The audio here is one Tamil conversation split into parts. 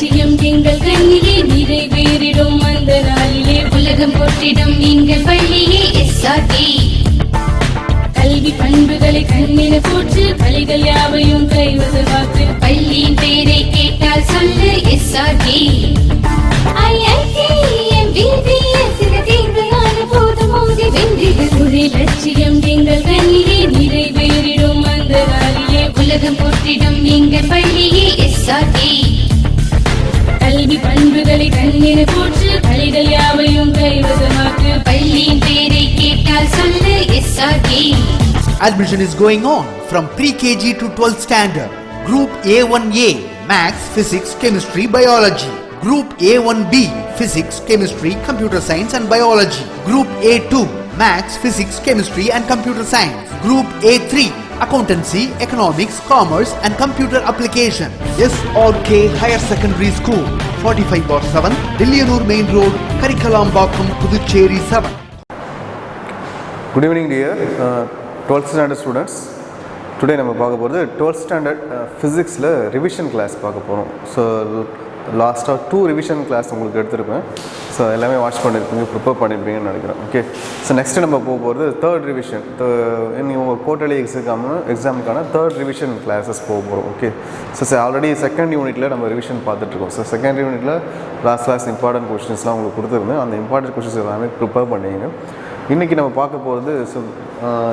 லட்சியம் எங்கள் கண்ணிலே நிறைவேறிடும் அந்த நாளிலே உலகம் போற்றிடும் எங்கள் பள்ளியே SRK. கல்வி பண்புகளை கண்ணின போற்று பள்ளிகள் யாவையும் கைவசமாக்கு பள்ளியின் பேரை கேட்டால் சொல்லு SRK. லட்சியம் எங்கள் கண்ணிலே நிறைவேறிடும் அந்த நாளிலே உலகம் போற்றிடும் எங்கள் பள்ளியே SRK. கல்வி பண்புகளை கண்ணின போற்று பள்ளிகள் யாவையும் கைவசமாக்கு பள்ளியின் பேரை கேட்டால் சொல்லு SRK. Admission is going on from pre-KG to 12th standard. Group A1A Maths, Physics, Chemistry, Biology. Group A1B Physics, Chemistry, Computer Science and Biology. Group A2 Maths, Physics, Chemistry and Computer Science. Group A3 Accountancy, Economics, Commerce and Computer Application. SRK Higher Secondary School, 45/7, Dilliyanur Main Road, Karikalampakkam, Puducherry 7. Good evening dear 12th standard students. Today நம்ம பார்க்க போகிறது 12th standard physicsல revision class பார்க்க போகிறோம். ஸோ லாஸ்ட்டாக 2 ரிவிஷன் கிளாஸ் உங்களுக்கு எடுத்திருப்பேன். ஸோ எல்லாமே வாட்ச் பண்ணியிருப்பீங்க, ப்ரிப்பேர் பண்ணியிருப்பீங்கன்னு நினைக்கிறேன். ஓகே, ஸோ நெக்ஸ்ட்டு நம்ம போக போகிறது தேர்ட் ரிவிஷன். நீங்கள் உங்கள் குவார்ட்டர்லி எக்ஸாமுக்கான தேர்ட் ரிவிஷன் கிளாஸஸ் போக போகிறோம். ஓகே, ஸோ ஆல்ரெடி செகண்ட் யூனிட்டில் நம்ம ரிவிஷன் பார்த்துட்ருக்கோம். ஸோ செகண்ட் யூனிட்டில் லாஸ்ட் இம்பார்ட்டன்ட் கொஸ்டின்ஸ்லாம் உங்களுக்கு கொடுத்துருந்தேன். அந்த இம்பார்ட்டன்ட் கொஸ்டின்ஸ் எல்லாமே ப்ரிப்பேர் பண்ணிங்க. இன்றைக்கி நம்ம பார்க்க போகிறது ஸோ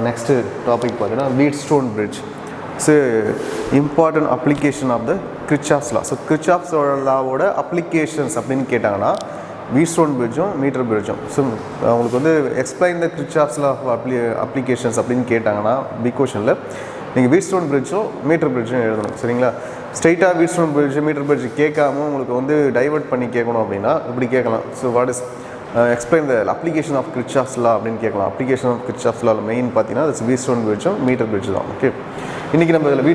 நெக்ஸ்ட்டு டாபிக் பார்த்தீங்கன்னா Wheatstone bridge. So important application of the Kirchhoff's law. So Kirchhoff's லாவோட அப்ளிகேஷன்ஸ் அப்படின்னு கேட்டாங்கன்னா வீட்ஸ்டோன் பிரிட்ஜும் மீட்டர் பிரிட்ஜும். ஸோ அவங்களுக்கு வந்து explain the Kirchhoff's law applications அப்படின்னு கேட்டாங்கன்னா பிக் கொஷனில் நீங்கள் வீட்ஸ்டோன் பிரிட்ஜும் மீட்டர் பிரிட்ஜும் எழுதணும். சரிங்களா? ஸ்ட்ரைட்டாக வீட்ஸ்டோன் பிரிட்ஜ் மீட்டர் பிரிட்ஜ் கேட்காம உங்களுக்கு வந்து டைவர்ட் பண்ணி கேட்கணும் அப்படின்னா இப்படி கேட்கலாம். So what is explain the application of Kirchhoff's law அப்படின்னு கேட்கலாம். Application of Kirchhoff's law main பார்த்தீங்கன்னா அது வீட்ஸ்டோன் பிரிட்ஜும் மீட்டர் பிரிட்ஜ் தான். ஓகே, இன்றைக்கி நம்ம இதில்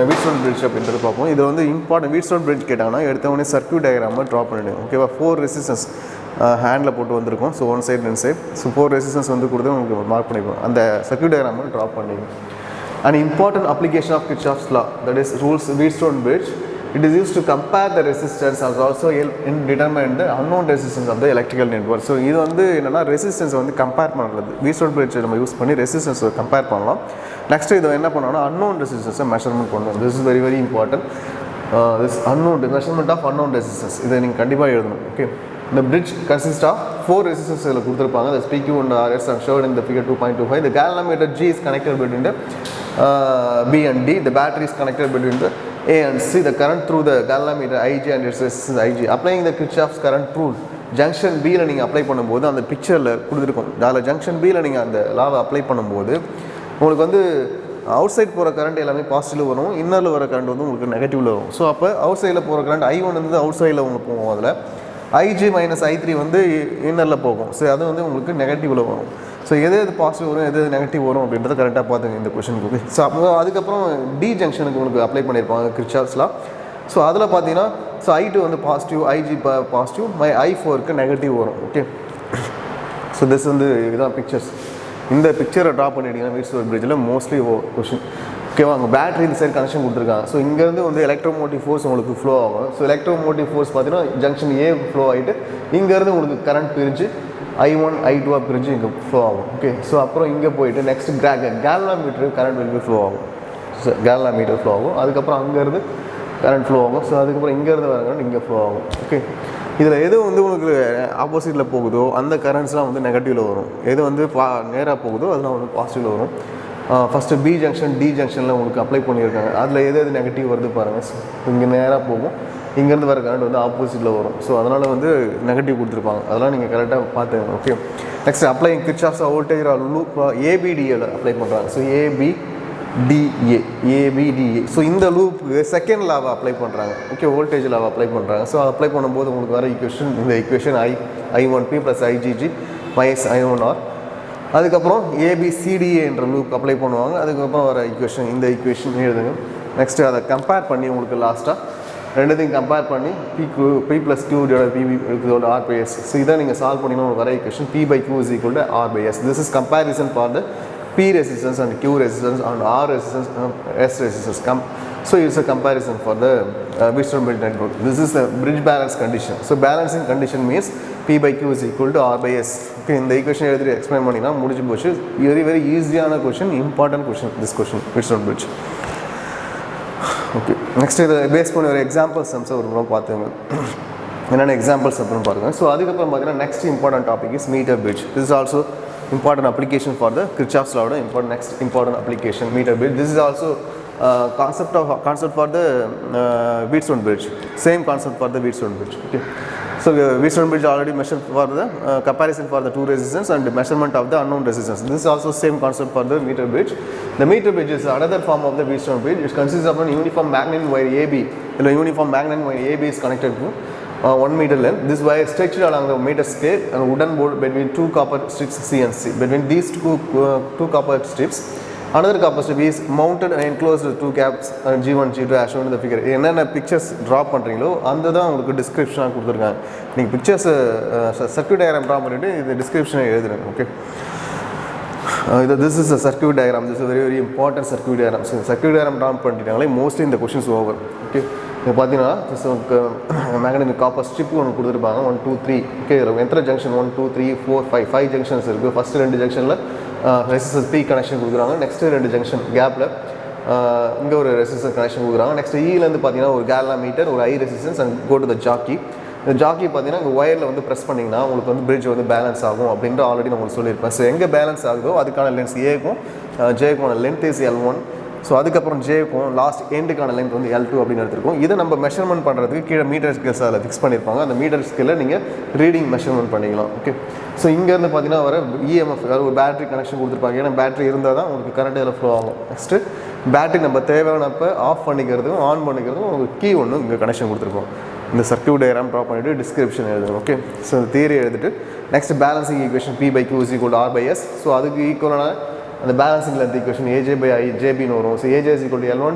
வீட்ஸ்டோன் பிரிட்ஜ் அப்படின்றது பார்ப்போம். இதில் வந்து இம்பார்ட்டன்ட் வீட்ஸ்டோன் பிரிட்ஜ் கேட்டாங்கன்னா எடுத்தவொடனே சர்க்யூட் டயக்ராமை ட்ரா பண்ணிவிடுங்க. ஓகேவா? 4 ரெசிஸ்டன்ஸ் ஹேண்டில் போட்டு வந்திருக்கும். So one side 2 side. So 4 resistance வந்து கொடுத்து உங்களுக்கு மார்க் பண்ணிப்போம். அந்த சர்க்யூட் டயக்ராமை ட்ரா பண்ணிங்க. An important application of Kirchhoff's law, that is rules Wheatstone bridge, it is used to compare the resistance and also help in determine the unknown resistance of the electrical network. So இது வந்து என்னன்னா ரெசிஸ்டன்ஸ் வந்து கம்பேர் பண்ணுறது. Wheatstone bridge நம்ம யூஸ் பண்ணி ரெசிஸ்டன்ஸ் கம்பேர் பண்ணலாம். நெக்ஸ்ட் இதை என்ன பண்ணோம்னா அன்னோன் ரெசிஸ்டன்ஸை மெஷர்மெண்ட் பண்ணணும். This is very very important. This unknown measurement of unknown resistance இதை நீங்கள் கண்டிப்பாக எழுதணும். Okay, the bridge consists of 4 resistors இதில் கொடுத்துருப்பாங்க. the PQ and RS are shown in the figure 2.25. the galvanometer G is connected between the B and D. the battery is connected between the A and C. the current through the galvanometer IG and its resistance IG. applying the Kirchhoff's current rule junction பியில் நீங்கள் அப்ளை பண்ணும்போது அந்த பிக்சரில் கொடுத்துருக்கோம். அதில் ஜங்ஷன் பியில் நீங்கள் அந்த லாவை அப்ளை பண்ணும்போது உங்களுக்கு வந்து அவுட் சைட் போகிற கரண்ட் எல்லாமே பாசிட்டிவ் வரும், இன்னரில் வர கரண்ட் வந்து உங்களுக்கு நெகட்டிவில் வரும். ஸோ அப்போ அவுட் சைடில் போகிற கரண்ட் I1 வந்து அவுட் சைடில் உங்களுக்கு போகும். அதில் IG மைனஸ் I3 வந்து இன்னரில் போகும். ஸோ அது வந்து உங்களுக்கு நெகட்டிவில் வரும். ஸோ எது பாசிட்டிவ் வரும் எது நெகட்டிவ் வரும் அப்படின்றத கரெக்டாக பார்த்துங்க இந்த கொஷனுக்கு. ஸோ அப்போ அதுக்கப்புறம் டி ஜங்ஷனுக்கு உங்களுக்கு அப்ளை பண்ணியிருப்பாங்க கிர்ச்சாஃப்ஸ் லா. ஸோ அதில் பார்த்தீங்கன்னா ஸோ I2 வந்து பாசிட்டிவ், IG பாசிட்டிவ், I4க்கு நெகட்டிவ் வரும். ஓகே, ஸோ திஸ் வந்து இதுதான் பிக்சர்ஸ். இந்த பிக்சரை ட்ரா பண்ணிட்டீங்கன்னா வீட்ஸ்டோன் பிரிட்ஜில் மோஸ்ட்லி கொஷின். ஓகேவா? அங்கே பேட்டரி இந்த சைடு கனெக்ஷன் கொடுத்துருக்காங்க. ஸோ இங்கேருந்து வந்து எலக்ட்ரோமோட்டிவ் ஃபோர்ஸ் உங்களுக்கு ஃப்ளோ ஆகும். ஸோ எலக்ட்ரோமோட்டிவ் ஃபோர்ஸ் பார்த்தீங்கன்னா ஜங்ஷன் ஏ ஃப்ளோ ஆகிட்டு இங்கேருந்து உங்களுக்கு கரண்ட் பிரிஞ்சு I1 I2 பிரிஞ்சு இங்கே ஃப்ளோ ஆகும். ஓகே, ஸோ அப்புறம் இங்கே போயிட்டு நெக்ஸ்ட் கேலோமீட்டர் கரண்ட் வந்து ஃப்ளோ ஆகும். ஸோ கேலோமீட்டர் ஃப்ளோ ஆகும். அதுக்கப்புறம் அங்கேருந்து கரண்ட் ஃப்ளோ ஆகும். ஸோ அதுக்கப்புறம் இங்கேருந்து வர கரண்ட் இங்கே ஃப்ளோ ஆகும். ஓகே, இதில் எது வந்து உங்களுக்கு ஆப்போசிட்டில் போகுதோ அந்த கரண்ட்ஸ்லாம் வந்து நெகட்டிவில் வரும். எது வந்து நேராக போகுதோ அதெல்லாம் வந்து பாசிட்டிவில் வரும். ஃபஸ்ட்டு பி ஜங்ஷன் டி ஜங்ஷனில் உங்களுக்கு அப்ளை பண்ணியிருக்காங்க. அதில் எது நெகட்டிவ் வருது பாருங்கள். ஸோ இங்கே நேராக போகும், இங்கேருந்து வர கரண்ட் வந்து ஆப்போசிட்டில் வரும். ஸோ அதனால் வந்து நெகட்டிவ் கொடுத்துருப்பாங்க. அதெல்லாம் நீங்கள் கரெக்டாக பார்த்துங்க. Okay, next applying Kirchhoff's voltage loop ABDAல அப்ளை பண்ணுறாங்க. So ABDA. ஸோ இந்த லூப்புக்கு செகண்ட் லாவை அப்ளை பண்ணுறாங்க. ஓகே, வோல்டேஜ் லாவை அப்ளை பண்ணுறாங்க. ஸோ அப்ளை பண்ணும்போது உங்களுக்கு வர ஈக்குவேஷன் இந்த ஈக்குவேஷன் I1P + IGG - I1R. அதுக்கப்புறம் ABCDA என்ற லூப் அப்ளை பண்ணுவாங்க. அதுக்கப்புறம் வர ஈக்குவேஷன் இந்த ஈக்குவேஷன் எழுதுங்க. நெக்ஸ்ட்டு அதை கம்பேர் பண்ணி உங்களுக்கு லாஸ்ட்டாக ரெண்டுத்தையும் கம்பேர் பண்ணி P + Q / PB = R/S. So இதை நீங்கள் சால்வ் பண்ணிங்கன்னா உங்களுக்கு வர equation P/Q = R/S. This is comparison for the P resistance and Q resistance and R resistance and S resistance. So it's a comparison for the Wheatstone bridge network. This is the bridge balance condition. So balancing condition means P by Q is equal to R by S. Okay, in the equation எழுதி explain பண்ணினா முடிஞ்சு போச்சு. Very easyயான question, important question this question Wheatstone bridge. Okay, next இத பேஸ் பண்ணி ஒரு எக்ஸாம்பிள் சம்ஸ் ஒரு முறை பார்த்துங்க. என்னென்ன எக்ஸாம்பிள்ஸ் அப்புறம் பாருங்க. ஸோ அதுக்கப்புறம் பார்த்தீங்கன்னா next important topic is meter bridge. This is also important application for the Kirchhoff's law. Next important application meter bridge. This is also concept for the Wheatstone bridge. Same concept for the Wheatstone bridge. Okay. So Wheatstone bridge already measured for the comparison for the two resistance and the measurement of the unknown resistance. This is also same concept for the meter bridge. The meter bridge is another form of the Wheatstone bridge. It consists of an uniform magnet wire AB. The uniform magnet wire AB is connected to 1 meter length. This wire stretched along the meter scale and wooden board between two copper strips C and C. Between these two copper strips, another copper strip is mounted and enclosed with two caps and G1, G2 as shown in the figure. என்னென்ன pictures drop பண்ணுறீங்களோ அந்த தான் உங்களுக்கு டிஸ்கிரிப்ஷனாக கொடுத்துருக்காங்க. நீங்கள் பிக்சர்ஸ் சர்க்யூட் டயக்ராம் ட்ரா பண்ணிவிட்டு இது டிஸ்கிரிப்ஷனை எழுதுறேன். Okay, this is a circuit diagram. This is a very important circuit diagram. So circuit diagram draw பண்ணிட்டாங்களே mostly இந்த questions over. Okay, இப்போ பார்த்தீங்கன்னா மேக்னெட்டிக் காப்பர் ஸ்ட்ரிப் ஒன்று கொடுத்துருப்பாங்க 1 2 3. ஓகே, எத்தனை ஜங்ஷன் 1 2 3 4 5 ஜங்ஷன்ஸ் இருக்குது. ஃபஸ்ட்டு 2 ஜங்ஷனில் ரெசிஸ்டன்ஸ் பி கனெக்ஷன் கொடுக்குறாங்க. நெக்ஸ்ட்டு 2 ஜங்ஷன் கேப்பில் இங்கே ஒரு ரெசிஸ்டன்ஸ் கனெக்ஷன் கொடுக்குறாங்க. நெக்ஸ்ட் ஈலேருந்து பார்த்தீங்கன்னா ஒரு கேலா மீட்டர், ஒரு high resistance and go to the jockey. இந்த ஜாக்கி பார்த்தீங்கன்னா இங்கே ஒயரில் வந்து ப்ரெஸ் பண்ணிங்கன்னா உங்களுக்கு வந்து பிரிட்ஜ் வந்து பேலன்ஸ் ஆகும் அப்படின்ற ஆல்ரெடி நான் உங்களுக்கு சொல்லியிருப்பேன். ஸோ எங்கே பேலன்ஸ் ஆகுதோ அதுக்கான லென்ஸ் ஏக்கும் ஜேக்குமான லென்த் இஸ் L1. ஸோ அதுக்கப்புறம் ஜேக்கும் லாஸ்ட் எண்டுக்கான லென்த் வந்து L2 அப்படின்னு எடுத்துருக்கோம். இதை நம்ம மெஷர்மெண்ட் பண்ணுறதுக்கு கீழே மீட்டர் ஸ்கேல்ஸ் அதில் ஃபிக்ஸ் பண்ணியிருப்பாங்க. அந்த மீட்டர் ஸ்கேலில் நீங்கள் ரீடிங் மெஷர்மெண்ட் பண்ணிக்கலாம். ஓகே, ஸோ இங்கேருந்து பார்த்தீங்கன்னா வர இஎம்எஃப் அதாவது ஒரு பேட்டரி கனெக்ஷன் கொடுத்துருப்பாங்க. ஏன்னா பேட்டரி இருந்தால் தான் உங்களுக்கு கரண்ட் இதில் ஃப்ளோ ஆகும். நெக்ஸ்ட்டு பேட்டரி நம்ம தேவையானப்போ ஆஃப் பண்ணிக்கிறதுக்கும் ஆன் பண்ணிக்கிறதுக்கும் உங்களுக்கு கீ ஒன்று இங்கே கனெக்ஷன் கொடுத்துருப்போம். இந்த சர்க்யூட் டயக்ராம் ட்ரா பண்ணிவிட்டு டிஸ்கிரிப்ஷன் எழுதுங்க. ஓகே, ஸோ தியரி எழுதிட்டு next balancing equation P by Q is equal to R by S. So அதுக்கு ஈக்குவலான அந்த balancing length equation AJ by I JBன்னு வரும். So AJ is equal to L1,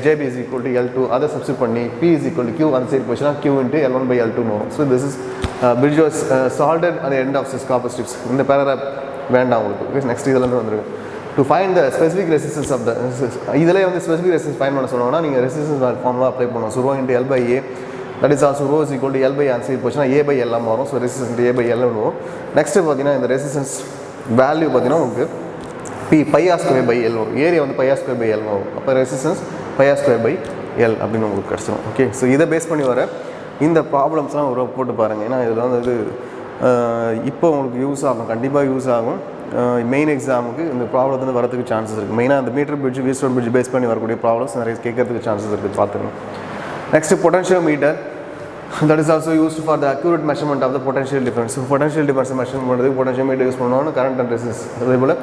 JB is equal to L2. அதை சப்ஸ்டிட் பண்ணி P is equal to Q அந்த சைடு போச்சுன்னா Q into L1 by L2ன்னு வரும். So this is bridge was soldered at the end of this copper strips. இந்த பேராகிராஃப் வேண்டாம் உங்களுக்கு. நெக்ஸ்ட் இதெல்லாம் வந்துருக்கு. To find the specific resistance of the இதில் வந்து ஸ்பெசிஃபிக் ரெசிஸ்டன்ஸ் ஃபைண்ட் பண்ண சொன்னோம்னா நீங்கள் ரெசிஸ்டன்ஸ் ஃபார்முலா அப்ளை பண்ணுவோம். So rho into L by A, that is also rho is equal to L by R side போச்சுன்னா A by L வரும். So resistance A by L வரும். நெக்ஸ்ட்டு பார்த்தீங்கன்னா இந்த ரெசிஸ்டன்ஸ் வேல்யூ பார்த்தீங்கன்னா உங்களுக்கு pi R square by L வரும். ஏரியா வந்து pi R square by L வரும். அப்போ resistance pi R square by L அப்படின்னு உங்களுக்கு கிடச்சிடும். ஓகே, ஸோ இதை பேஸ் பண்ணி வர இந்த ப்ராப்ளம்ஸ்லாம் ஒரு போட்டு பாருங்கள். ஏன்னா இதில் வந்து இது இப்போ உங்களுக்கு யூஸ் ஆகும், கண்டிப்பாக யூஸ் ஆகும். மெயின் எக்ஸாமுக்கு இந்த ப்ராப்ளம் வந்து வரதுக்கு சான்சஸ் இருக்குது. மெயினாக அந்த மீட்டர் பிரிட்ஜ் வீஸ்டோன் பிரிட்ஜ் பேஸ் பண்ணி வரக்கூடிய ப்ராப்ளம்ஸ் நிறைய கேட்கறதுக்கு சான்சஸ் இருக்குது, பார்த்துக்கணும். Next potential metre. That is also used for the accurate measurement of the potential difference. So potential difference measurement பண்ணுறதுக்கு potential meter யூஸ் பண்ணுவாங்க. current and resistance அதே போல்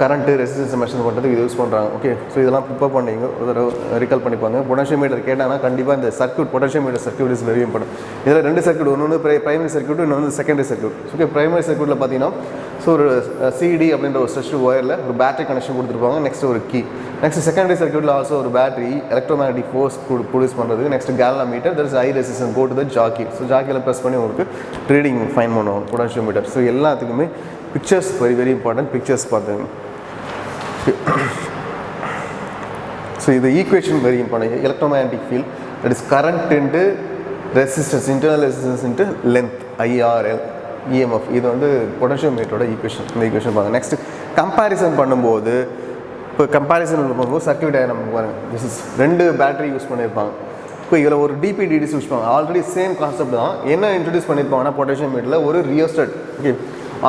current resistance measurement பண்ணுறதுக்கு இது யூஸ் பண்ணுறாங்க. ஓகே, ஸோ இதெல்லாம் ப்ரிப்பேர் பண்ணிங்க ஒரு ரிகால் பண்ணிப்பாங்க. பொட்டன்ஷியல் மீட்டர் கேட்டாங்கன்னா கண்டிப்பாக இந்த circuit potential metre circuit is very important. இதில் 2 சர்க்யூட், ஒன்று பிரைமரி சர்க்யூட், இன்னொன்று செகண்டரி சர்க்யூட். ஓகே, பிரைமரி சர்க்யூட்டில் பார்த்தீங்கன்னா ஸோ ஒரு CD அப்படின்ற ஒரு ஸ்ட்ரெச் ஒயரில் ஒரு பேட்டரி கனெக்ஷன் கொடுத்துருப்பாங்க. நெக்ஸ்ட் ஒரு கீ. நெக்ஸ்ட் செகண்டரி சர்க்யூட்டில் ஆல்சோ ஒரு பேட்டரி எலக்ட்ரோமேக்னெட்டிக் ஃபோர்ஸ் ப்ரொடியூஸ் பண்ணுறதுக்கு. Next galvanometer, that is high resistance go to the jockey. So ஜாக்கியில் ப்ரெஸ் பண்ணி உங்களுக்கு ரீடிங் ஃபைன் பண்ணுவோம் பொட்டன்ஷியல் மீட்டர். ஸோ எல்லாத்துக்குமே பிக்சர்ஸ் வெரி இம்பார்ட்டன்ட். பிக்சர்ஸ் பார்த்துங்க. ஸோ இது equation very important. Electromagnetic field that is current into resistance, internal resistance into length IRL EMF. இது வந்து பொட்டன்ஷியல் மீட்டரோட ஈக்குவேஷன். இந்த ஈக்குவேஷன் பாருங்கள். நெக்ஸ்ட் கம்பேரிசன் பண்ணும்போது இப்போ கம்பேரிசன் பண்ணும்போது சர்க்யூட் டயக்ராம் பாருங்கள். திஸ் இஸ் 2 பேட்டரி யூஸ் பண்ணியிருப்பாங்க. இப்போ இதில் ஒரு DPDDs யூஸ் பண்ணுவாங்க. ஆல்ரெடி சேம் கான்செப்ட் தான். என்ன இன்ட்ரடியூஸ் பண்ணியிருப்பாங்கன்னா பொட்டன்ஷியல் மீட்டரில் ஒரு ரியோஸ்டட், ஓகே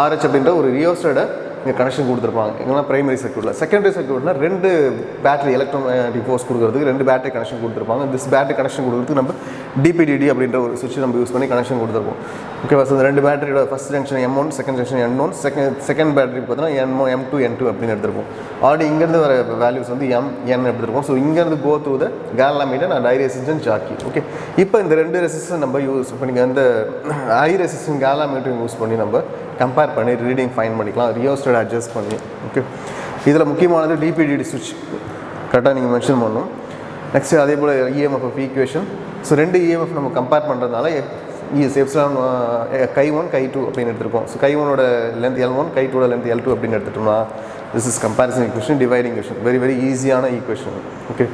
RH அப்படின்ற ஒரு ரியோஸ்டடை இங்கே கனெக்ஷன் கொடுத்துருப்பாங்க. எங்கெல்லாம் பிரைமரி சர்க்யூட்டில். செகண்டரி சர்க்யூட்டில் 2 பேட்டரி எலக்ட்ரோமேக்னெட்டிக் ஃபோர்ஸ் கொடுக்குறதுக்கு 2 பேட்டரி கனெக்ஷன் கொடுத்துருப்பாங்க. திஸ் பேட்டரி கனெக்ஷன் கொடுக்குறதுக்கு நம்ம DPDD அப்படின்ற ஒரு சுவிட்ச் நம்ம யூஸ் பண்ணி கனெக்ஷன் கொடுத்துருப்போம். ஓகேவா? ஸோ இந்த 2 பேட்டரியோட first junction M1, second junction N1, second battery பார்த்தீங்கன்னா M2, N2 அப்படின்னு எடுத்துருப்போம். ஆல்ரெடி இங்கேருந்து வர வேல்யூஸ் வந்து N எடுத்துருப்போம். ஸோ இங்கேருந்து go through the galvanometer and high resistance jockey. Okay, இப்போ இந்த 2 ரெசிஸ்டன்ஸ் நம்ம யூஸ் பண்ணி அந்த high resistance galvanometer use பண்ணி நம்ம கம்பேர் பண்ணி ரீடிங் ஃபைன் பண்ணிக்கலாம், ரியோஸ்டட் அட்ஜஸ்ட் பண்ணி. ஓகே, இதில் முக்கியமானது DPDD சுவிட்ச் கரெக்டாக நீங்கள் மென்ஷன் பண்ணணும். நெக்ஸ்ட்டு அதே போல் EMF ஈக்குவேஷன். ஸோ 2 EMF நம்ம கம்பேர் பண்ணுறதுனால எப்சிலான் Chi1 Chi2 அப்படின்னு எடுத்துருக்கோம். ஸோ Chi1ஓட லென்த் L1, Chi2ஓட லென்த் L2 அப்படின்னு எடுத்துட்டோம்னா this is comparison equation, dividing equation. Very ஈஸியான equation. Okay,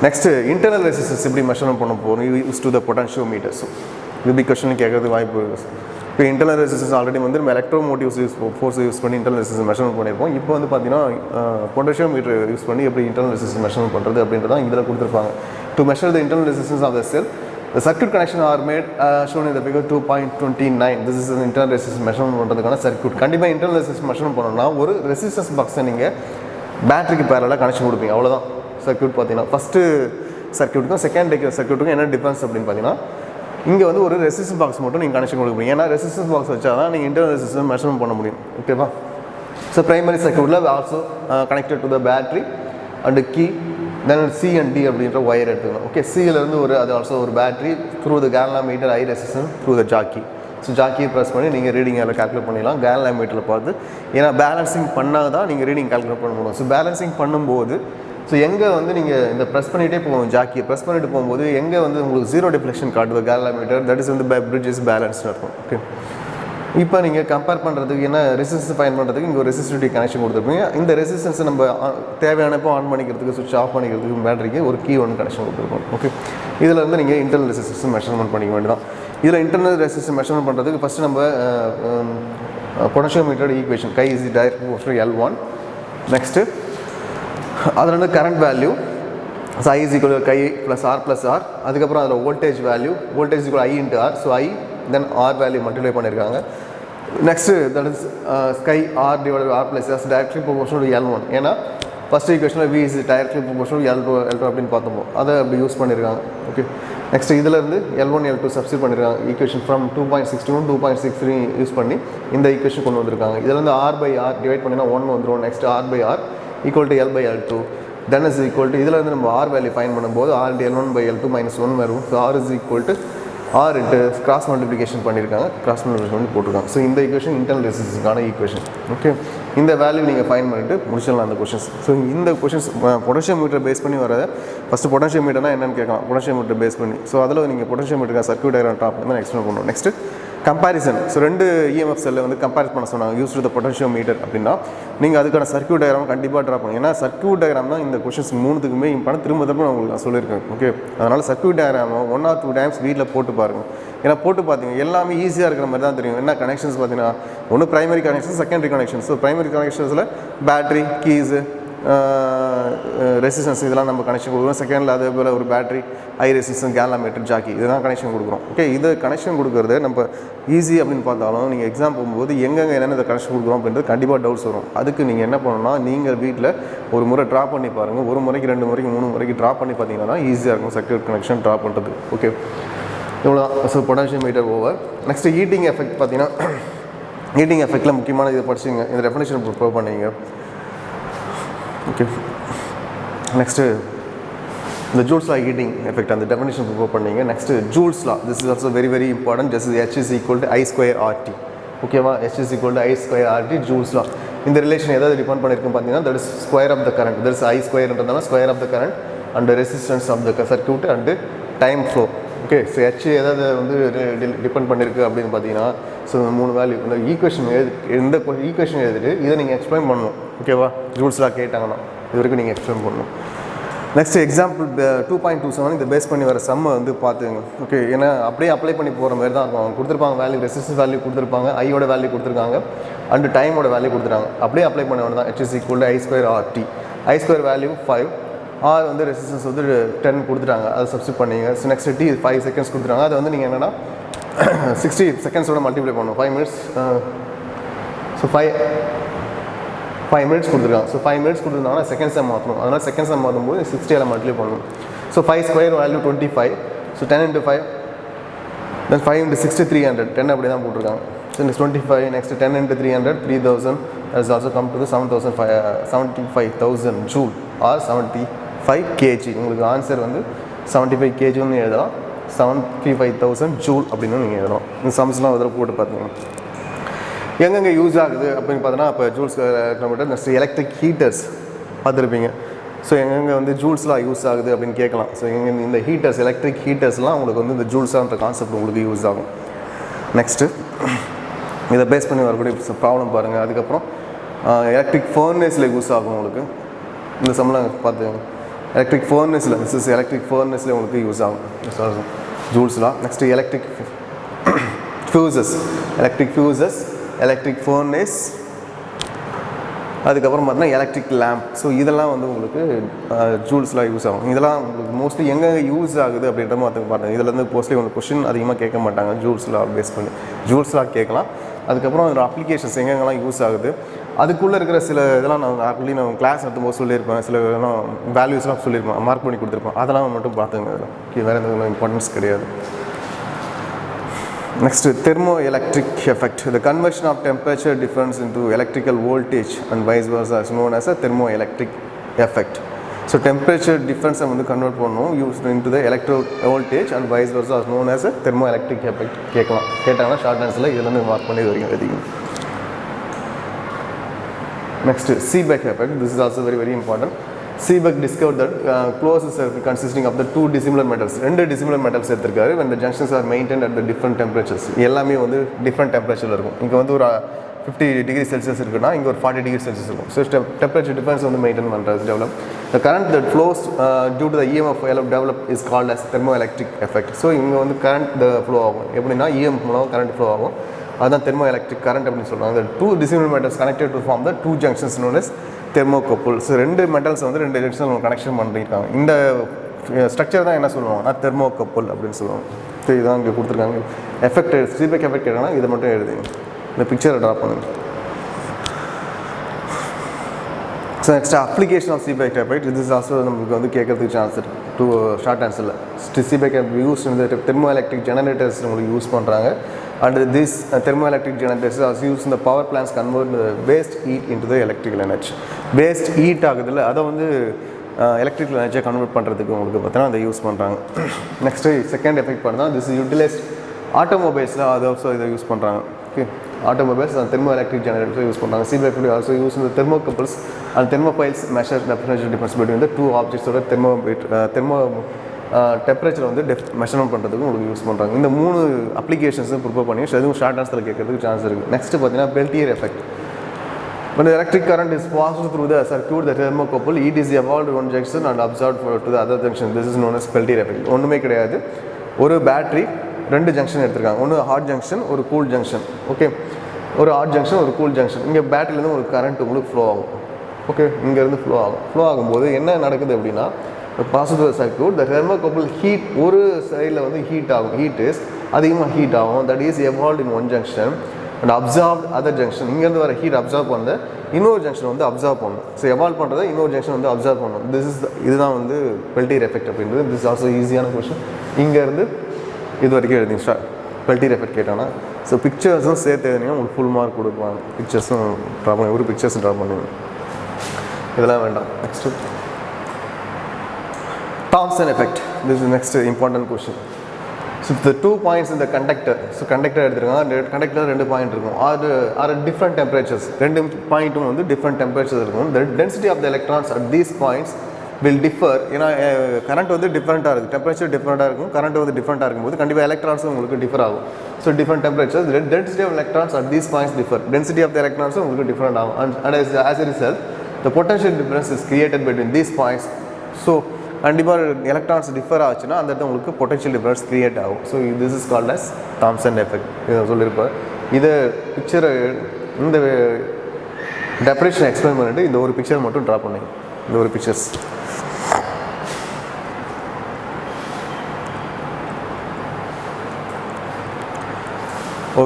next internal resistance எப்படி மெஷர்மெண்ட் பண்ண போகிறோம் use to the potentiometer. So இது பிக் கொஸ்டின் கேட்கறது வாய்ப்பு இருக்குது. இப்போ இன்டர்னல் ரெசிஸ்டன்ஸ் ஆல்ரெடி வந்து நம்ம எலக்ட்ரோமோட்டிவ்ஸ் ஃபோர்ஸ் யூஸ் பண்ணி இன்டர்னல் ரெசிஸ்டன்ஸ் மெஷர்மெண்ட் பண்ணியிருப்போம். இப்போ வந்து பார்த்தீங்கன்னா பொட்டன்ஷியோமீட்டர் யூஸ் பண்ணி எப்படி இன்டர்னல் ரெசிஸ்டன்ஸ் மெஷர்மெண்ட் பண்ணுறது அப்படின்றத இதில் கொடுத்துருப்பாங்க. To measure the internal resistance of the cell, the circuit connection are made shown in the figure 2.29. this is an internal resistance measurement பண்ணுறதுக்கான சர்க்யூட். கண்டிப்பாக இன்டர்னல் ரெசிஸ்டன்ஸ் மெஷர்மெண்ட் பண்ணணும்னா ஒரு ரெசிஸ்டன்ஸ் பாக்ஸை நீங்கள் பேட்டரிக்கு பேரலாக கனெக்ஷன் கொடுப்பீங்க, அவ்வளோதான். சர்க்யூட் பார்த்தீங்கன்னா ஃபஸ்ட்டு சர்க்யூட்டுக்கும் செகண்ட் சர்க்யூட்டுக்கும் என்ன டிஃபரன்ஸ் அப்படின்னு பார்த்தீங்கன்னா இங்கே வந்து ஒரு ரெசிஸ்டன்ஸ் பாக்ஸ் மட்டும் நீங்கள் கனெக்ஷன் கொடுப்பீங்க. ஏன்னா ரெசிஸ்டன்ஸ் பாக்ஸ் வச்சா தான் நீங்கள் இன்டர்னல் ரெசிஸ்டன்ஸ் மெஷர்மெண்ட் பண்ண முடியும். ஓகேவா? ஸோ பிரைமரி சர்க்யூட்டில் also connected to the battery and key, then C and D அப்படின்ற ஒயர் எடுத்துக்கணும். ஓகே, சியிலேருந்து அது ஆல்சோ ஒரு battery through the galvanometer high resistance through the jockey. So ஜாக்கியை ப்ரெஸ் பண்ணி நீங்கள் ரீடிங் அதில் கால்குலேட் பண்ணிடலாம் கேலனாமீட்டரில் பார்த்து. ஏன்னா பேலன்சிங் பண்ணால் தான் நீங்கள் ரீடிங் கால்குலேட் பண்ண முடியும். ஸோ பேலன்சிங் பண்ணும்போது ஸோ எங்கே வந்து நீங்கள் இந்த ப்ரெஸ் பண்ணிகிட்டே போகணும், ஜாக்கியை ப்ரெஸ் பண்ணிட்டு போகும்போது எங்கே வந்து உங்களுக்கு ஜீரோ டிஃப்ளெக்ஷன் காட்டுது கேலனாமீட்டர், தட் இஸ் வந்து பிரிட்ஜ் இஸ் பேலன்ஸ்டாக இருக்கும். ஓகே, இப்போ நீங்கள் கம்பேர் பண்ணுறதுக்கு என்ன ரெசிஸ்டன்ஸ் ஃபைண்ட் பண்ணுறதுக்கு இங்கே ஒரு ரெசிஸ்டிவிட்டி கனெக்ஷன் கொடுத்துருப்பீங்க. இந்த ரெசிஸ்டன்ஸை நம்ம தேவையானப்போ ஆன் பண்ணிக்கிறதுக்கு சுவிட்ச் ஆஃப் பண்ணிக்கிறதுக்கு பேட்டரிக்கு ஒரு கீ ஒன்று கனெக்ஷன் கொடுத்துருப்போம். ஓகே, இதில் வந்து நீங்கள் இன்டர்னல் ரெசிஸ்டன்ஸ் மெஷர்மெண்ட் பண்ணிக்க வேண்டியதான். இதில் இன்டர்னல் ரெசிஸ்டன்ஸ் மெஷர்மெண்ட் பண்ணுறதுக்கு ஃபஸ்ட்டு நம்ம பொட்டன்ஷியோமீட்டரோட ஈக்குவேஷன் கை is direct proportional L1. Next அதில் வந்து current value I is equal to கை ப்ளஸ் R ப்ளஸ் R. அதுக்கப்புறம் அதில் voltage value, voltage equal I into R. So I then R value multiply பண்ணியிருக்காங்க. நெக்ஸ்ட்டு தட் இஸ் ஸ்கை R divide R plus S directly proportional to L1. ஏன்னா ஃபஸ்ட் ஈக்குவேஷனில் V is directly proportional L2 அப்படின்னு பார்த்தோம், அதை அப்படி யூஸ் பண்ணியிருக்காங்க. ஓகே, நெக்ஸ்ட் இதிலேருந்து L1 L2 சப்ஸ்டிட் பண்ணியிருக்காங்க. ஈக்குவேஷன் ஃப்ரம் 2.61 2.63 யூஸ் பண்ணி இந்த ஈக்குவேஷன் கொண்டு வந்திருக்காங்க. இதில் வந்து R பை R டிவைட் பண்ணினா 1 வந்துடும். Next R by R equal to L by L2 then is equal to இதில் வந்து நம்ம R வேல்யூ ஃபைன் பண்ணும்போது R into L1 by L2 minus 1 வரும். So R is equal to R into cross multiplication பண்ணியிருக்காங்க, கிராஸ் மல்டிப்ளிகேஷன் பண்ணி போட்டிருக்காங்க. ஸோ இந்த ஈக்குவேஷன் இன்டர்னல் ரெசிஸ்டன்ஸ்க்கான ஈக்குவேஷன். ஓகே, இந்த வேல்யூ நீங்கள் ஃபைன் பண்ணிட்டு முடிச்சிடலாம் அந்த கொஷின்ஸ். ஸோ இந்த கொஷின்ஸ் பொட்டன்ஷியோமீட்டர் பேஸ் பண்ணி வரதை ஃபஸ்ட்டு பொட்டன்ஷியோமீட்டர்னா என்னென்னு கேட்கலாம், பொட்டன்ஷியோமீட்டர் பேஸ் பண்ணி. ஸோ அதில் நீங்கள் பொட்டன்ஷியோமீட்டர் சர்க்யூட் டயக்ராம் டாப் தான் எக்ஸ்பிளைன் பண்ணணும். Next comparison. ஸோ ரெண்டு EMF செல்லை வந்து கம்பேர் பண்ண சொன்னாங்க யூஸ் டு த பொட்டன்ஷியோமீட்டர் அப்படின்னா நீங்கள் அதுக்கான சர்க்யூட் டயக்ராம் கண்டிப்பாக ட்ரா பண்ணுங்க. ஏன்னா சர்க்யூட் டயக்ராம் தான் இந்த கொஷின்ஸ் மூணுத்துக்குமே இம்பார்ட்டன். திரும்ப நான் உங்களுக்கு சொல்லியிருக்கேன். ஓகே, அதனால் சர்க்யூட் டயக்ராம் 1 or 2 டைம்ஸ் வீட்டில் போட்டு பாருங்கள். ஏன்னா போட்டு பார்த்தீங்க எல்லாமே ஈஸியாக இருக்கிற மாதிரி தான் தெரியும். என்ன கனெக்ஷன்ஸ் பார்த்தீங்கன்னா ஒன்று primary connection, secondary connection. So primary கனெக்ஷன்ஸில் பேட்டரி, கீஸு, ரெசிஸ்டன்ஸ் இதெல்லாம் நம்ம கனெக்ஷன் கொடுக்குறோம். செகண்டில் அதே போல் ஒரு battery, high resistance, galvanometer, jockey இதெல்லாம் கனெக்ஷன் கொடுக்குறோம். ஓகே, இது கனெக்ஷன் கொடுக்குறது நம்ம ஈஸி அப்படின்னு பார்த்தாலும் நீங்கள் எக்ஸாம் போகும்போது எங்கெங்கே என்னென்ன இதை கனெக்ஷன் கொடுக்குறோம் அப்படின்றது கண்டிப்பாக டவுட்ஸ் வரும். அதுக்கு நீங்கள் என்ன பண்ணணும்னா நீங்கள் வீட்டில் ஒரு முறை ட்ரா பண்ணி பாருங்கள். ஒரு முறைக்கு 2 முறைக்கு 3 முறைக்கு ட்ரா பண்ணி பார்த்தீங்கன்னா ஈஸியாக இருக்கும் சர்க்யூட் கனெக்ஷன் ட்ரா பண்ணுறது. ஓகே, இவ்வளோதான். So potentiometer over. Next heating effect பார்த்தீங்கன்னா ஹீட்டிங் எஃபெக்டில் முக்கியமான இதை படிச்சுங்க, இந்த டெஃபினேஷன் ப்ரிப்பேர் பண்ணிங்க. ஓகே, நெக்ஸ்ட்டு இந்த ஜூல்ஸ் லா ஹீட்டிங் எஃபெக்ட் அந்த டெஃபினேஷன் ப்ரிப்பேர் பண்ணிங்க. Next joules law, this is also very very important. Just H is equal to I square RT. ஓகேவா, H is equal to I square RT joules லா. இந்த ரிலேஷன் எதாவது டிபெண்ட் பண்ணியிருக்குன்னு பார்த்தீங்கன்னா that is square of the current. That is I ஸ்கொயர்ன்றதுனால square of the current and resistance of the circuit and time flow. Okay, so H எதாவது வந்து டிபெண்ட் பண்ணியிருக்கு அப்படின்னு பார்த்தீங்கன்னா ஸோ 3 வேல்யூ இந்த ஈக்குவேஷன் இந்த ஈக்குவேஷன் எழுதிட்டு இதை நீங்கள் எக்ஸ்பிளைன் பண்ணணும். ஓகேவா, ஜூல்ஸ்லாம் கேட்டாங்கன்னா இது வரைக்கும் நீங்கள் எக்ஸ்பிளைன் பண்ணணும். நெக்ஸ்ட் எக்ஸாம்பிள் 2.27 இதை பேஸ் பண்ணி வர சம்மை வந்து பார்த்துங்க. ஓகே, ஏன்னா அப்படியே அப்ளை பண்ணி போகிற மாதிரி தான் இருக்கும். அவங்க கொடுத்துருப்பாங்க வேல்யூ, ரெசிஸ்டன்ஸ் வேல்யூ கொடுத்துருப்பாங்க, ஐயோட வேல்யூ கொடுத்துருக்காங்க அண்ட் டைமோட வேல்யூ கொடுத்துருக்காங்க. அப்படியே அப்ளை பண்ண வேண்டியது தான். H is equal to I square RT. I square value 5, R வந்து ரெசிஸ்டன்ஸ் வந்து 10 கொடுத்துட்டாங்க, அதை சப்ஸ்டிட் பண்ணிங்க. ஸோ நெக்ஸ்ட் T 5 செகண்ட்ஸ் கொடுத்துட்டாங்க. அதை வந்து நீங்கள் என்னென்னா 60 செகண்ட்ஸோட மல்டிப்ளை பண்ணணும். 5 மினிட்ஸ். ஸோ 5 மினிட்ஸ் கொடுத்துருக்காங்க. ஸோ 5 மினிட்ஸ் கொடுத்துருந்தாங்கன்னா செகண்ட்ஸாக மாற்றணும். அதனால் செகண்ட்ஸாக மாற்றும்போது 60 மல்டிப்ளை பண்ணணும். So 5 square value 25. So 10 into 5 தென் 5 into 60 300. 10 அப்படி தான் போட்டிருக்காங்க. So next 25. Next 10 into 300 3000. That is also come to the 75,000 joule or 75 kg. உங்களுக்கு ஆன்சர் வந்து 75 kgன்னு எழுதலாம், 75,000 ஜூல் அப்படின்னு நீங்கள் எழுதலாம். இந்த சம்ஸ்லாம் அதில் போட்டு பார்த்தீங்கன்னா எங்கெங்கே யூஸ் ஆகுது அப்படின்னு பார்த்தோன்னா இப்போ joules kilometre. Next electric heaters பார்த்துருப்பீங்க. ஸோ எங்கெங்கே வந்து ஜூல்ஸ்லாம் யூஸ் ஆகுது அப்படின்னு கேட்கலாம். ஸோ எங்கே இந்த ஹீட்டர்ஸ் எலக்ட்ரிக் ஹீட்டர்ஸ்லாம் உங்களுக்கு வந்து இந்த ஜூல்ஸான்ற கான்செப்ட் உங்களுக்கு யூஸ் ஆகும். நெக்ஸ்ட்டு இதை பேஸ் பண்ணி வரக்கூடிய ப்ராப்ளம் பாருங்கள். அதுக்கப்புறம் எலக்ட்ரிக் ஃபர்னேஸில் யூஸ் ஆகும் உங்களுக்கு. இந்த சம்லாம் பார்த்து எலக்ட்ரிக் ஃபர்னஸில் திஸ் இஸ் எலக்ட்ரிக் ஃபர்னஸில் உங்களுக்கு யூஸ் ஆகும் ஜூல்ஸ் லா. Next electric fuses, electric furnace, அதுக்கப்புறம் பார்த்தீங்கன்னா எலக்ட்ரிக் லேம்ப். ஸோ இதெல்லாம் வந்து உங்களுக்கு ஜூல்ஸ்லாம் யூஸ் ஆகும். இதெல்லாம் உங்களுக்கு மோஸ்ட்லி எங்கே யூஸ் ஆகுது அப்படின்ற மாதிரி பார்த்தேன். இதில் வந்து மோஸ்ட்லி உங்களுக்கு கொஷின் அதிகமாக கேட்க மாட்டாங்க. ஜூல்ஸ்லாம் பேஸ் பண்ணி ஜூல்ஸ்லாம் கேட்கலாம். அதுக்கப்புறம் அதில் அப்ளிகேஷன்ஸ் எங்கெங்கெல்லாம் யூஸ் ஆகுது, அதுக்குள்ளே இருக்கிற சில இதெல்லாம் நான் கிளாஸ் நடத்தும்போது சொல்லியிருப்பேன். சில இதெல்லாம் வேல்யூஸ்லாம் சொல்லியிருப்பேன், மார்க் பண்ணி கொடுத்துருப்பேன். அதெல்லாம் மட்டும் பார்த்துங்க. வேறு எதுவும் இம்பார்ட்டன்ஸ் கிடையாது. Next, thermoelectric effect. The conversion of temperature difference into electrical voltage and vice versa is known as a thermoelectric effect. So temperature difference வந்து convert பண்ணணும் used into the electro voltage and vice versa is known as a thermoelectric effect. கேட்டாங்கன்னா ஷார்ட் ஆன்சரில் இதுலேருந்து மார்க் பண்ணி வரைக்கும் எழுதிக்கணும். Next, Seabed effect. This is also very important. Seabed discovered that closed circuit consisting of the two dissimilar metals. ரெண்டு dissimilar metals எடுத்திருக்காரு. When the junctions are maintained at the different temperatures. எல்லாமே வந்து different temperatureல இருக்கும். இங்கே வந்து ஒரு 50 degree Celsius இருக்குன்னா இங்கே ஒரு 40 degree Celsius இருக்கும். So temperature difference வந்து மெயின்டைன் பண்ணுறது develop. The current that flows due to the EMF develop is called as thermoelectric effect. So இங்கே வந்து current flow ஆகும். எப்படின்னா EMF மூலம் current flow ஆகும். அதுதான் thermoelectric current அப்படின்னு சொல்கிறாங்க. The two dissimilar metals connected to form the two junctions known as thermocouple. So ரெண்டு மெட்டல்ஸ் வந்து ரெண்டு ஜங்ஷன் கனெக்ஷன் பண்ணியிருக்காங்க. இந்த ஸ்ட்ரக்சர் தான் என்ன சொல்லுவாங்கன்னா தெர்மோகப்புள் அப்படின்னு சொல்லுவாங்க. ஸோ இதுதான் இங்கே கொடுத்துருக்காங்க. எஃபெக்ட் சீபெக் எஃபெக்ட் என்னன்னா இதை மட்டும் எழுதுங்க. இந்த பிக்சரை ட்ரா பண்ணுங்க. So next application of Seebeck effect. இது ஆல்சோ நமக்கு வந்து கேட்கறதுக்கு சான்ஸ் இருக்குது. டூ ஷார்ட் ஆன்சரில் சீபெக் யூஸ் இந்த தெர்மோஎலக்ட்ரிக் ஜெனரேட்டர்ஸ் உங்களுக்கு யூஸ் பண்ணுறாங்க. And this thermoelectric generators are used in the power plants convert the waste heat into the electrical energy. Waste heat ஆகுதுல்ல அதை வந்து எலக்ட்ரிக்கல் எனர்ஜியை கன்வெர்ட் பண்ணுறதுக்கு உங்களுக்கு பார்த்தீங்கன்னா அதை யூஸ் பண்ணுறாங்க. நெக்ஸ்ட்டு செகண்ட் எஃபெக்ட் பார்த்தா திஸ் இஸ் யூட்டிலைஸ்ட் ஆட்டோமொபைல்ஸில் அதை ஆல்சோ இதை யூஸ் பண்ணுறாங்க. ஓகே, ஆட்டோமொபைல்ஸ் அந்த தெர்மோஎலக்ட்ரிக் ஜெனரேட்டர்ஸை யூஸ் பண்ணுறாங்க. Seabed also use the thermocouples and thermopiles measure the temperature difference between the two objects or temperature வந்து மெஷர்மெண்ட் பண்ணுறதுக்கு உங்களுக்கு யூஸ் பண்ணுறாங்க. இந்த மூணு அப்ளிகேஷன்ஸும் ப்ரிப்பேர் பண்ணி எதுவும் ஷார்ட் ஆன்சரில் கேட்கறதுக்கு சான்ஸ் இருக்குது. நெக்ஸ்ட்டு பார்த்தீங்கன்னா Peltier effect. When the electric current is passed through the circuit, the thermocouple, it is evolved one junction and absorbed to the other junction. This is known as Peltier effect. ஒன்றுமே கிடையாது. ஒரு பேட்டரி ரெண்டு ஜங்ஷன் எடுத்திருக்காங்க. ஒன்று ஹாட் ஜங்ஷன், ஒரு கூல் ஜங்ஷன். ஓகே, ஒரு ஹாட் ஜங்ஷன், ஒரு கூல் ஜங்ஷன். இங்கே பேட்டரியிலேருந்து ஒரு கரண்ட் உங்களுக்கு ஃப்ளோ ஆகும். ஓகே, இங்கேருந்து ஃப்ளோ ஆகும்போது என்ன நடக்குது அப்படின்னா pass through the circuit, the thermocouple heat ஒரு சைடில் வந்து ஹீட் ஆகும். ஹீட் இஸ் அதிகமாக ஹீட் ஆகும். That is evolved in one junction and absorbed other junction. இங்கேருந்து வர ஹீட் அப்சார்ப் பண்ண இன்னொரு ஜங்ஷன் வந்து அப்சார்ப் பண்ணணும். ஸோ எவால்வ் பண்ணுறதை இன்னொரு ஜங்ஷன் வந்து அப்சார்ப் பண்ணணும். இதுதான் வந்து பெல்டியர் எஃபெக்ட் அப்படின்றது. திஸ் ஆல்சோ ஈஸியான கொஸ்டின். இங்கேருந்து இது வரைக்கும் எழுதிங்க பெல்டியர் எஃபெக்ட் கேட்டாங்கன்னா. ஸோ பிக்சர்ஸும் சேர்த்து எழுதினீங்கன்னா உங்களுக்கு ஃபுல் மார்க் கொடுப்பாங்க. பிக்சர்ஸும் ட்ரா பண்ணி ஒரு பிக்சர்ஸும் ட்ரா பண்ணுங்க. இதெல்லாம் வேண்டாம். Next Thomson effect. This is the next important question. So the 2 points in the conductor. So conductor எடுத்துருக்காங்க. கண்டக்டர் ரெண்டு பாயிண்ட் இருக்கும். Are different temperatures. ரெண்டு பாயிண்ட்டும் வந்து டிஃப்ரெண்ட் டெம்பரேச்சர்ஸ் இருக்கும். The density of the electrons at these points will differ. ஏன்னா கரண்ட் வந்து டிஃப்ரெண்ட்டாக இருக்குது, டெம்பரேச்சர் டிஃப்ரெண்ட்டாக இருக்கும், கரண்ட் வந்து டிஃப்ரெண்ட்டாக இருக்கும்போது கண்டிப்பாக எலக்ட்ரான்ஸும் உங்களுக்கு டிஃபர் ஆகும். So different temperatures, density of electrons at these points differ. Density of the electrons உங்களுக்கு டிஃப்ரெண்ட் ஆகும். And as a result, the potential difference is created between these points. So கண்டிப்பாக எலக்ட்ரான்ஸ் டிஃபர் ஆச்சுன்னா அந்த இடத்துல உங்களுக்கு பொட்டன்ஷியல் டிஃபரன்ஸ் கிரியேட் ஆகும். So this is called as Thomson effect. இதை சொல்லியிருப்பார். இதை பிக்சரை இந்த டெஃபினேஷன் எக்ஸ்பிளைன் பண்ணிட்டு இந்த ஒரு பிக்சர் மட்டும் ட்ரா பண்ணுங்க. இந்த ஒரு பிக்சர்ஸ்.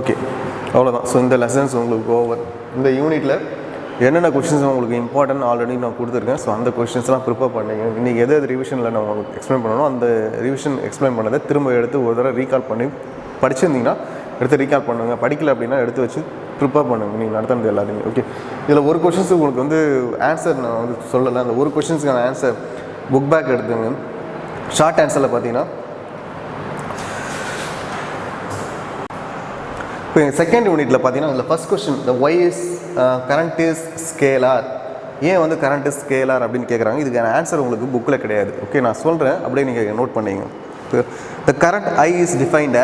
ஓகே, அவ்வளோதான். ஸோ இந்த லெசன்ஸ் உங்களுக்கு ஓவர். இந்த யூனிட்டில் என்னென்ன கொஷின்ஸ் உங்களுக்கு இம்பார்ட்டன்ட் ஆல்ரெடி நான் கொடுத்துருக்கேன். ஸோ அந்த கொஷின்ஸ்லாம் ப்ரிப்பேர் பண்ணிங்க. இன்றைக்கி எது ரிவிஷனில் நான் உங்களுக்கு எக்ஸ்பிளைன் பண்ணணும் அந்த ரிவிஷன் எக்ஸ்பிளைன் பண்ணதை திரும்ப எடுத்து ஒரு தடவை ரீகால் பண்ணி படிச்சிருந்தீங்கன்னா எடுத்து ரீகால் பண்ணுங்க. படிக்கல அப்படின்னா எடுத்து வச்சு ப்ரிப்பேர் பண்ணுங்கள் நீங்கள் நடத்துனது எல்லாத்தையுமே. ஓகே, இதில் ஒரு கொஷின்ஸ் உங்களுக்கு வந்து ஆன்சர் நான் வந்து சொல்லலை. அந்த ஒரு கொஷின்ஸுக்கான ஆன்சர் புக் பேக் எடுத்துங்க. ஷார்ட் ஆன்சரில் பார்த்தீங்கன்னா இப்போ செகண்ட் யூனிட்டில் பார்த்தீங்கன்னா அதில் first question the why is current is scalar. ஏன் வந்து current is scalar அப்படின்னு கேட்குறாங்க. இதுக்கான ஆன்சர் உங்களுக்கு புக்கில் கிடையாது. ஓகே, நான் சொல்கிறேன், அப்படியே நீங்கள் நோட் பண்ணிங்க. The current I is defined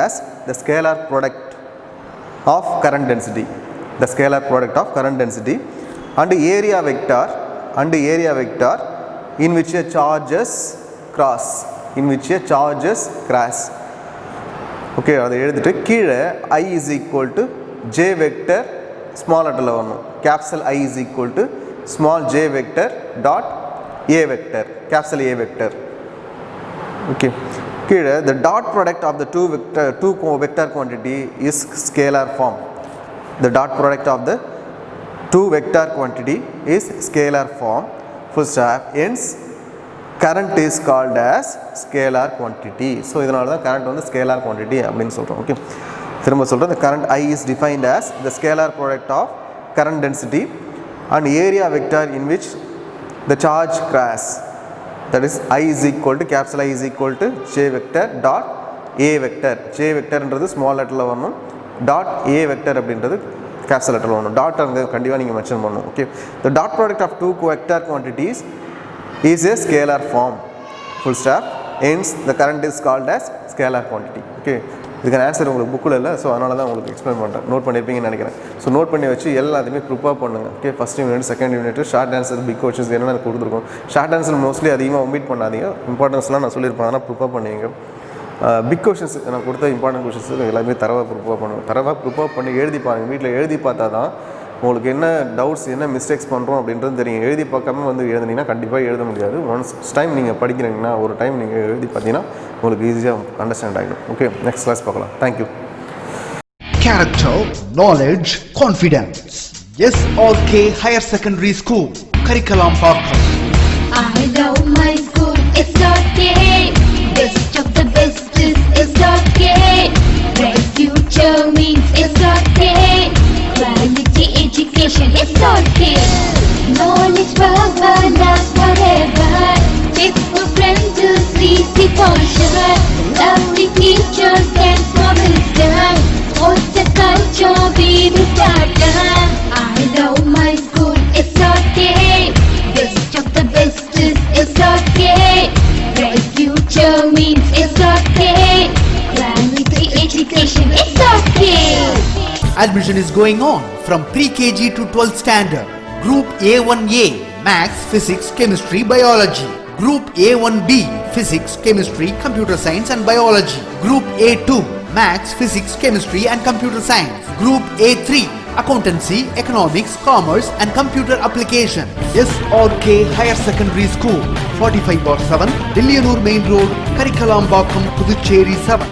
as the scalar product of current density. The scalar product of current density and area vector in which a charges cross. In which a charges cross. Okay, அதை எழுதிட்டு கீழே I is equal to j vector small letter வரணும். Capital I is equal to small j vector dot a vector. Capital A vector. Okay. Here the dot product of the two vector quantity is scalar form. The dot product of the two vector quantity is scalar form. Full stop. Hence current is called as scalar quantity. So இதனால தான் current வந்து scalar quantity அப்படினு சொல்றோம். Okay. திரும்ப சொல்றேன், the current I is defined as the scalar product of current density and area vector in which the charge cross. That is I is equal to capital I is equal to j vector dot a vector. J vector என்றது small letterல வரணும், dot a vector அப்படின்றது capital letterல வரணும். dot அங்க கண்டிப்பா நீங்க மென்ஷன் பண்ணணும். Okay, the dot product of two vector quantities is a scalar form. Full stop. Hence the current is called as scalar quantity. Okay, இதுக்கான ஆன்சர் உங்களுக்கு புக்கில் இல்லை, ஸோ அதனால தான் உங்களுக்கு எக்ஸ்பிளைன் பண்ணுறேன். நோட் பண்ணியிருப்பீங்கன்னு நினைக்கிறேன். ஸோ நோட் பண்ணி வச்சு எல்லாத்தையுமே ப்ரிப்பேர் பண்ணுங்கள். Okay, first unit, second unit, short answer, big questions என்னென்ன கொடுத்துருக்கோம். ஷார்ட் ஆன்சர் மோஸ்ட்லி அதிகமாக ஒமிட் பண்ணாதீங்க. இம்பார்ட்டன்ஸ்லாம் நான் சொல்லியிருப்பேன், அதனால் ப்ரிப்பேர் பண்ணுவீங்க. பிக் கொஷின்ஸ் நான் கொடுத்த இம்பார்ட்டன்ட் கொஷின்ஸ் எல்லாமே தரவாக ப்ரிப்பேர் பண்ணுவேன். தரவாக ப்ரிப்பேர் பண்ணி எழுதி பாருங்கள். வீட்டில் எழுதி பார்த்தா தான் உங்களுக்கு என்ன டவுட்ஸ், என்ன மிஸ்டேக்ஸ் பண்ணுறோம் அப்படின்றது தெரியும். எழுதி பார்க்காம வந்து எழுதுனீங்கன்னா கண்டிப்பாக எழுத முடியாது. ஒன்ஸ் டைம் நீங்கள் படிக்கிறீங்கன்னா, ஒரு டைம் நீங்கள் எழுதி பார்த்தீங்கன்னா உங்களுக்கு ஈஸியாக அண்டர்ஸ்டாண்ட் ஆகிடும். ஓகே, நெக்ஸ்ட் கிளாஸ் பார்க்கலாம். Thank you. Character, knowledge, confidence. SRK Higher Secondary School, Karikalampakam. I love my school, SRK. Best of the best is SRK. Bright future means SRK. Quality education, SRK. Knowledge power lasts forever. Faithful friends to see the culture. Lovely teachers and promise them. What's the culture we will start? I love my school, SRK. Best of the best is SRK. Bright future means SRK. Quality education, SRK. Admission is going on from pre-KG to 12th standard. Group A1A, Maths, Physics, Chemistry, Biology. Group A1B, Physics, Chemistry, Computer Science and Biology. Group A2, Maths, Physics, Chemistry and Computer Science. Group A3, Accountancy, Economics, Commerce and Computer Application. SRK Higher Secondary School, 45/7, Dillianur Main Road, Karikalampakam, Puducherry 7.